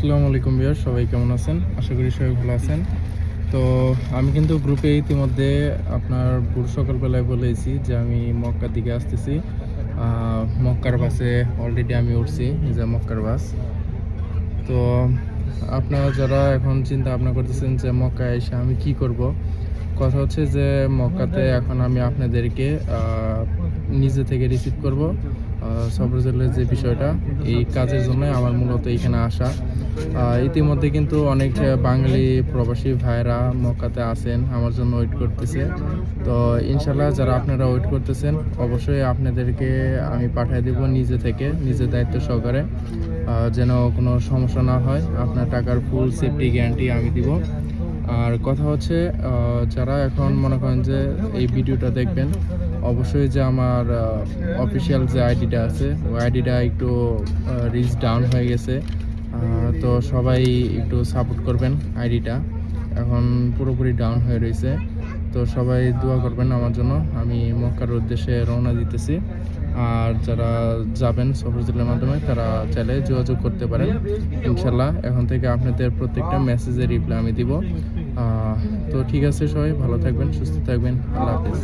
আসসালামু আলাইকুম ভিউয়ার, সবাই কেমন আছেন? আশা করি সবাই ভালো আছেন। তো আমি কিন্তু গ্রুপে ইতিমধ্যে আপনার ভোর সকালবেলায় বলেছি যে আমি মক্কার দিকে আসতেছি। মক্কার বাসে অলরেডি আমি উঠছি, যে মক্কার বাস। তো আপনারা যারা এখন চিন্তা ভাবনা করতেছেন যে মক্কায় এসে আমি কি করব, কথা হচ্ছে যে মক্কাতে এখন আমি আপনাদেরকে নিজে থেকে রিসিভ করব। সফরজলের যে বিষয়টা, এই কাজের জন্য আমার মূলত এখানে আসা। ইতিমধ্যে কিন্তু অনেক বাঙালি প্রবাসী ভাইরা মক্কাতে আছেন, আমার জন্য ওয়েট করতেছে। তো ইনশাল্লাহ যারা আপনারা ওয়েট করতেছেন, অবশ্যই আপনাদেরকে আমি পাঠিয়ে দেব নিজে থেকে, নিজের দায়িত্ব সহকারে, যেন কোনো সমস্যা না হয়। আপনার টাকার ফুল সেফটি গ্যারান্টি আমি দিব। আর কথা হচ্ছে, যারা এখন মনে করেন যে এই ভিডিওটা দেখবেন, অবশ্যই যে আমার অফিসিয়াল যে আইডিটা আছে, ওই আইডিটা একটু রিচ ডাউন হয়ে গেছে। তো সবাই একটু সাপোর্ট করবেন। আইডিটা এখন পুরোপুরি ডাউন হয়ে রয়েছে। তো সবাই দোয়া করবেন আমার জন্য। আমি মক্কার উদ্দেশ্যে রওনা দিতেছি। আর যারা যাবেন সফরজলের মাধ্যমে, তারা চাইলে যোগাযোগ করতে পারেন। ইনশাল্লাহ এখন থেকে আপনাদের প্রত্যেকটা মেসেজের রিপ্লাই আমি দিব। তো ঠিক আছে, সবাই ভালো থাকবেন, সুস্থ থাকবেন। আল্লাহ হাফেজ।